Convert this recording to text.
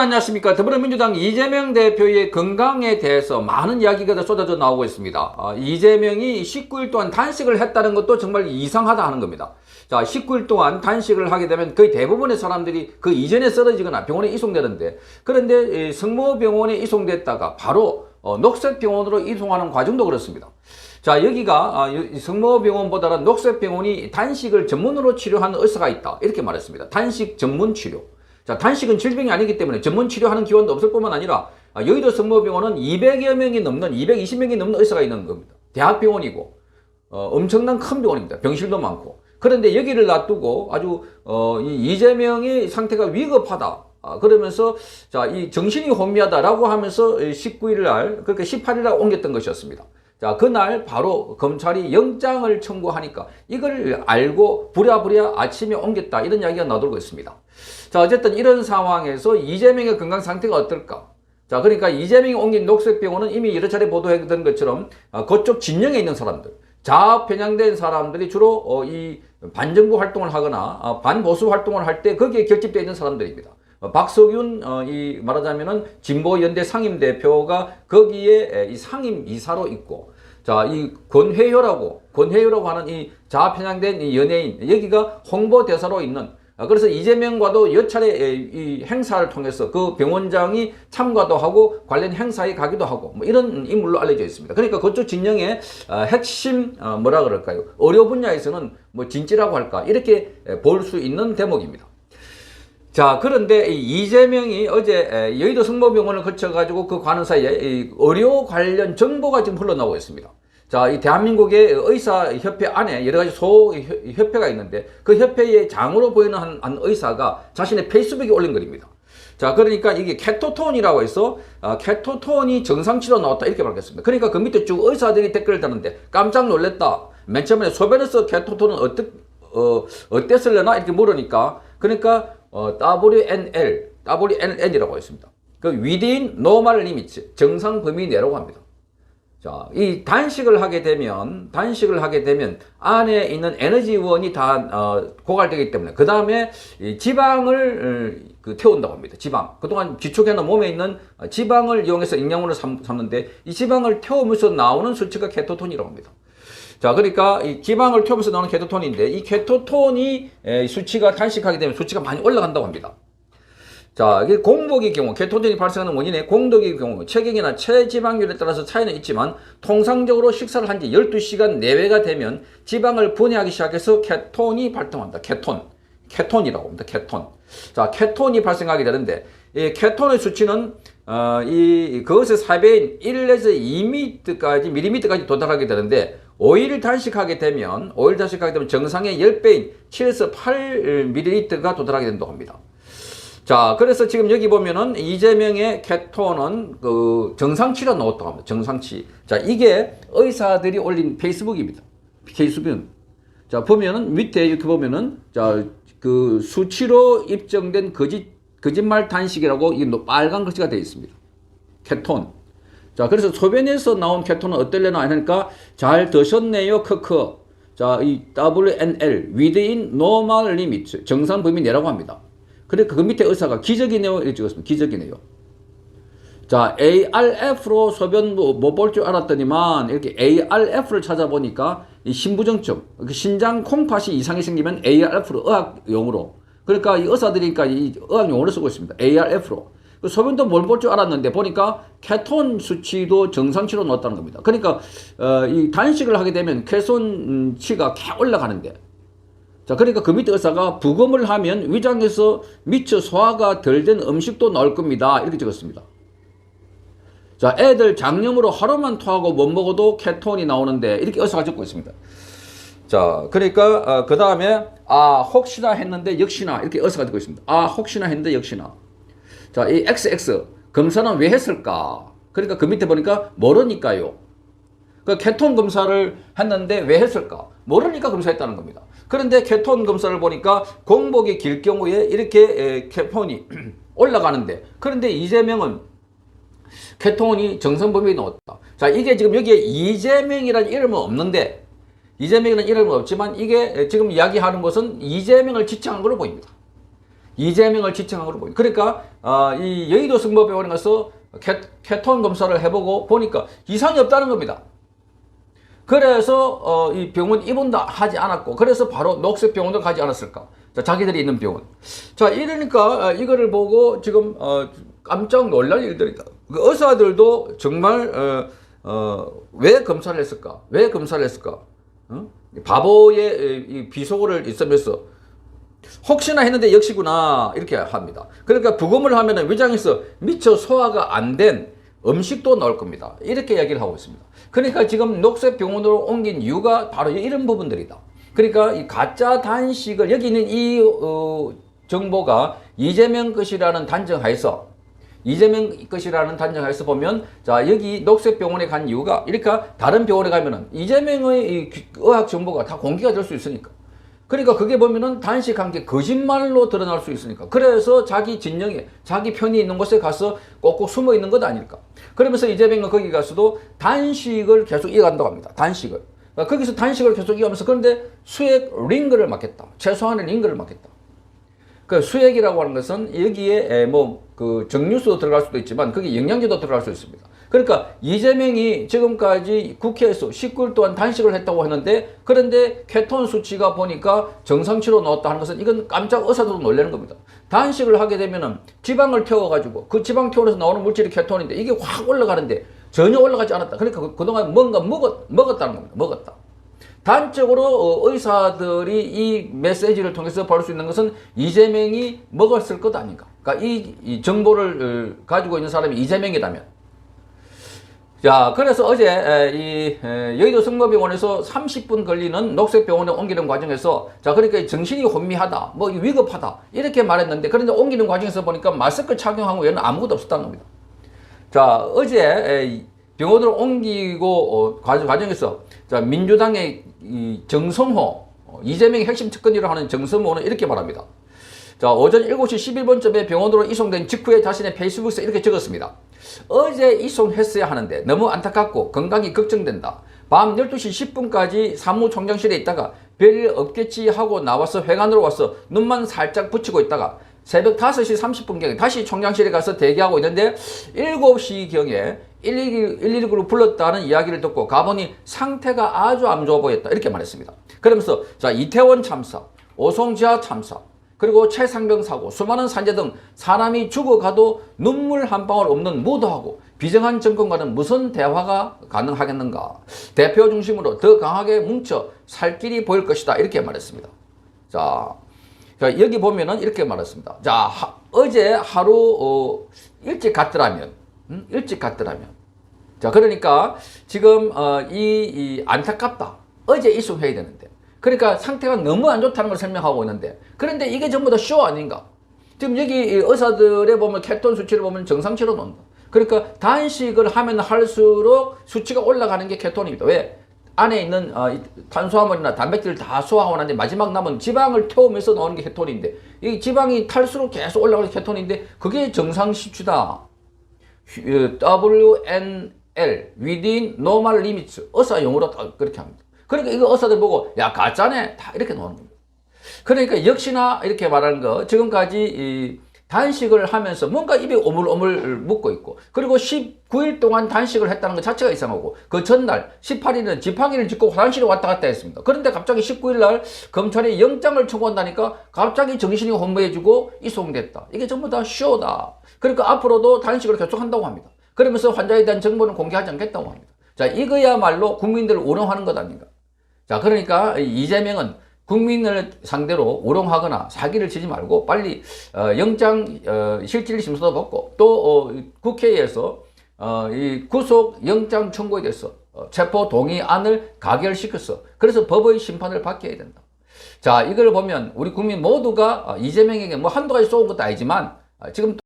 안녕하십니까. 더불어민주당 이재명 대표의 건강에 대해서 많은 이야기가 쏟아져 나오고 있습니다. 이재명이 19일 동안 단식을 했다는 것도 정말 이상하다 하는 겁니다. 자, 19일 동안 단식을 하게 되면 거의 대부분의 사람들이 그 이전에 쓰러지거나 병원에 이송되는데, 그런데 성모병원에 이송됐다가 바로 녹색병원으로 이송하는 과정도 그렇습니다. 자, 여기가 성모병원보다는 녹색병원이 단식을 전문으로 치료하는 의사가 있다, 이렇게 말했습니다. 단식 전문 치료. 자, 단식은 질병이 아니기 때문에 전문 치료하는 기관도 없을 뿐만 아니라 여의도 성모병원은 200여 명이 넘는 220명이 넘는 의사가 있는 겁니다. 대학병원이고 엄청난 큰 병원입니다. 병실도 많고. 그런데 여기를 놔두고 아주 이재명의 상태가 위급하다, 그러면서 자, 이 정신이 혼미하다라고 하면서 19일 날, 그러니까 18일 날 옮겼던 것이었습니다. 자, 그날 바로 검찰이 영장을 청구하니까 이걸 알고 부랴부랴 아침에 옮겼다, 이런 이야기가 나돌고 있습니다. 자, 어쨌든 이런 상황에서 이재명의 건강 상태가 어떨까? 자, 그러니까 이재명이 옮긴 녹색병원은 이미 여러 차례 보도했던 것처럼 그쪽 진영에 있는 사람들, 좌편향된 사람들이 주로 이 반정부 활동을 하거나 반보수 활동을 할 때 거기에 결집되어 있는 사람들입니다. 박석윤 말하자면은 진보연대 상임대표가 거기에 이 상임이사로 있고, 자, 이 권회효라고 하는 이 좌편향된 이 연예인, 여기가 홍보대사로 있는, 그래서 이재명과도 여차례 이 행사를 통해서 그 병원장이 참가도 하고 관련 행사에 가기도 하고 뭐 이런 인물로 알려져 있습니다. 그러니까 그쪽 진영의 핵심 뭐라 그럴까요? 의료 분야에서는 뭐 진지라고 할까, 이렇게 볼 수 있는 대목입니다. 자, 그런데 이재명이 어제 여의도 성모병원을 거쳐가지고 그 가는 사이에 의료 관련 정보가 지금 흘러나오고 있습니다. 자, 이 대한민국의 의사협회 안에 여러 가지 소협회가 있는데 그 협회의 장으로 보이는 한 의사가 자신의 페이스북에 올린 글입니다. 자, 그러니까 이게 케토톤이라고 해서 케토톤이 정상치로 나왔다, 이렇게 밝혔습니다. 그러니까 그 밑에 쭉 의사들이 댓글을 다는데 깜짝 놀랐다. 맨 처음에 소변에서 케토톤은 어땠을려나 이렇게 물으니까, 그러니까 WNL이라고 했습니다. 그 within normal limits, 정상 범위 내라고 합니다. 자, 이 단식을 하게 되면 안에 있는 에너지원이 다 고갈되기 때문에 그 다음에 지방을 태운다고 합니다. 지방. 그동안 지축해놓은 몸에 있는 지방을 이용해서营養원을 삼는데 이 지방을 태우면서 나오는 수치가 케토톤이라고 합니다. 자, 그러니까 이 지방을 태우면서 나오는 케토톤인데 이 케토톤이 수치가 단식하게 되면 수치가 많이 올라간다고 합니다. 자, 이게 공복의 경우, 케토톤이 발생하는 원인의 공복의 경우 체격이나 체지방률에 따라서 차이는 있지만 통상적으로 식사를 한 지 12시간 내외가 되면 지방을 분해하기 시작해서 케톤이 발동한다. 케톤이라고 합니다. 케톤. 자, 케톤이 발생하게 되는데 이 케톤의 수치는 그것의 4배인 1에서 2m까지 도달하게 되는데 5일 단식하게 되면 정상의 10배인 7에서 8ml가 도달하게 된다고 합니다. 자, 그래서 지금 여기 보면은 이재명의 케톤은 그 정상치로 나왔다고 합니다. 정상치. 자, 이게 의사들이 올린 페이스북입니다. 페이스북. 자, 보면은 밑에 이렇게 보면은 자, 그 수치로 입증된 거짓말 단식이라고 이 빨간 글씨가 되어 있습니다. 케톤. 자, 그래서 소변에서 나온 케톤은 어떨려나 하니까 잘 드셨네요. 크크. 자, 이 WNL within normal limits, 정상 범위 내라고 합니다. 그러니까 그 밑에 의사가 기적이네요, 이렇게 찍었습니다. 기적이네요. 자, ARF로 소변 못 볼 줄 알았더니만 이렇게 ARF를 찾아보니까 이 신부정증, 신장 콩팥이 이상이 생기면 ARF로, 의학용어로. 그러니까 이 의사들이니까 이 의학용어를 쓰고 있습니다. ARF로. 소변도 뭘 볼 줄 알았는데 보니까 케톤 수치도 정상치로 나왔다는 겁니다. 그러니까 이 단식을 하게 되면 케톤치가 올라가는데, 자, 그러니까 그 밑에 의사가 부검을 하면 위장에서 미처 소화가 덜 된 음식도 나올 겁니다, 이렇게 적었습니다. 자, 애들 장염으로 하루만 토하고 못 먹어도 케톤이 나오는데, 이렇게 의사가 적고 있습니다. 자, 그러니까 그 다음에 혹시나 했는데 역시나, 이렇게 의사가 적고 있습니다. 혹시나 했는데 역시나. 자, 이 XX 검사는 왜 했을까? 그러니까 그 밑에 보니까 모르니까요. 그 케톤 검사를 했는데 왜 했을까? 모르니까 검사했다는 겁니다. 그런데 케톤 검사를 보니까 공복이 길 경우에 이렇게 케톤이 올라가는데, 그런데 이재명은 케톤이 정상 범위에 넣었다. 자, 이게 지금 여기에 이재명이라는 이름은 없는데, 이재명이라는 이름은 없지만 이게 지금 이야기하는 것은 이재명을 지칭한 걸로 보입니다. 이재명을 지칭한 걸로 보입니다. 그러니까 이 여의도 성모병원에 가서 케톤 검사를 해보고 보니까 이상이 없다는 겁니다. 그래서 이 병원 입원도 하지 않았고, 그래서 바로 녹색 병원을 가지 않았을까? 자, 자기들이 있는 병원. 자, 이러니까 이거를 보고 지금 깜짝 놀랄 일들이다. 그 의사들도 정말 왜 검사를 했을까? 왜 검사를 했을까? 바보의 이 비속어를 있으면서 혹시나 했는데 역시구나 이렇게 합니다. 그러니까 부검을 하면은 위장에서 미처 소화가 안 된 음식도 나올 겁니다. 이렇게 이야기를 하고 있습니다. 그러니까 지금 녹색 병원으로 옮긴 이유가 바로 이런 부분들이다. 그러니까 이 가짜 단식을, 여기 있는 이 정보가 이재명 것이라는 단정하에서, 이재명 것이라는 단정하에서 보면, 자, 여기 녹색 병원에 간 이유가, 이렇게 다른 병원에 가면은 이재명의 이 의학 정보가 다 공개가 될 수 있으니까. 그러니까 그게 보면은 단식한 게 거짓말로 드러날 수 있으니까. 그래서 자기 진영에, 자기 편이 있는 곳에 가서 꼭꼭 숨어 있는 것 아닐까. 그러면서 이재명은 거기 가서도 단식을 계속 이어간다고 합니다. 단식을. 그러니까 거기서 단식을 계속 이어가면서, 그런데 수액 링거를 맞겠다. 최소한의 링거를 맞겠다. 그 수액이라고 하는 것은 여기에 그 정류수도 들어갈 수도 있지만 거기 영양제도 들어갈 수 있습니다. 그러니까 이재명이 지금까지 국회에서 19일 동안 단식을 했다고 했는데, 그런데 케톤 수치가 보니까 정상치로 나왔다 하는 것은, 이건 깜짝 의사들도 놀라는 겁니다. 단식을 하게 되면은 지방을 태워가지고 그 지방 태우면서 나오는 물질이 케톤인데 이게 확 올라가는데 전혀 올라가지 않았다. 그러니까 그동안 뭔가 먹었다는 겁니다. 먹었다. 단적으로 의사들이 이 메시지를 통해서 볼 수 있는 것은 이재명이 먹었을 것 아닌가. 그러니까 이 정보를 가지고 있는 사람이 이재명이라면. 자, 그래서 어제 이 여의도 성모병원에서 30분 걸리는 녹색병원에 옮기는 과정에서, 자, 그러니까 정신이 혼미하다, 뭐 위급하다 이렇게 말했는데, 그런데 옮기는 과정에서 보니까 마스크 착용하고 얘는 아무것도 없었다는 겁니다. 자, 어제 병원으로 옮기고 과정에서, 자, 민주당의 이 정성호, 이재명의 핵심 측근이라고 하는 정성호는 이렇게 말합니다. 자, 오전 7시 11분쯤에 병원으로 이송된 직후에 자신의 페이스북에서 이렇게 적었습니다. 어제 이송했어야 하는데 너무 안타깝고 건강이 걱정된다. 밤 12시 10분까지 사무총장실에 있다가 별일 없겠지 하고 나와서 회관으로 와서 눈만 살짝 붙이고 있다가 새벽 5시 30분경에 다시 총장실에 가서 대기하고 있는데 7시경에 119로 불렀다는 이야기를 듣고 가보니 상태가 아주 안 좋아 보였다. 이렇게 말했습니다. 그러면서, 자, 이태원 참사, 오송지하 참사, 그리고 최상병 사고, 수많은 산재 등 사람이 죽어가도 눈물 한 방울 없는 무도하고 비정한 정권과는 무슨 대화가 가능하겠는가. 대표 중심으로 더 강하게 뭉쳐 살 길이 보일 것이다. 이렇게 말했습니다. 자, 여기 보면은 이렇게 말했습니다. 자, 어제 하루 일찍 갔더라면, 자, 그러니까 지금 이 안타깝다. 어제 이송해야 되는데. 그러니까 상태가 너무 안 좋다는 걸 설명하고 있는데, 그런데 이게 전부 다 쇼 아닌가? 지금 여기 의사들의 보면 케톤 수치를 보면 정상치로 나온다. 그러니까 단식을 하면 할수록 수치가 올라가는 게 케톤입니다. 왜? 안에 있는 탄수화물이나 단백질을 다 소화하고 나는데 마지막 남은 지방을 태우면서 나오는 게 케톤인데, 이 지방이 탈수록 계속 올라가는 게 케톤인데, 그게 정상 수치다. WNL, Within Normal Limits, 의사 용어로 그렇게 합니다. 그러니까 이거 의사들 보고, 야, 가짜네, 다 이렇게 나오는 겁니다. 그러니까 역시나 이렇게 말하는 거, 지금까지 이 단식을 하면서 뭔가 입에 오물오물 묻고 있고, 그리고 19일 동안 단식을 했다는 것 자체가 이상하고, 그 전날 18일은 지팡이를 짚고 화장실에 왔다 갔다 했습니다. 그런데 갑자기 19일 날 검찰이 영장을 청구한다니까 갑자기 정신이 혼미해지고 이송됐다. 이게 전부 다 쇼다. 그러니까 앞으로도 단식을 계속한다고 합니다. 그러면서 환자에 대한 정보는 공개하지 않겠다고 합니다. 자, 이거야말로 국민들을 우롱하는 것 아닌가. 자, 그러니까 이재명은 국민을 상대로 우롱하거나 사기를 치지 말고 빨리 영장 실질 심사도 받고, 또 국회에서 이 구속 영장 청구에 대해서 체포 동의안을 가결시켜서, 그래서 법의 심판을 받게 해야 된다. 자, 이걸 보면 우리 국민 모두가 이재명에게 뭐 한두 가지 쏘은 것도 아니지만 지금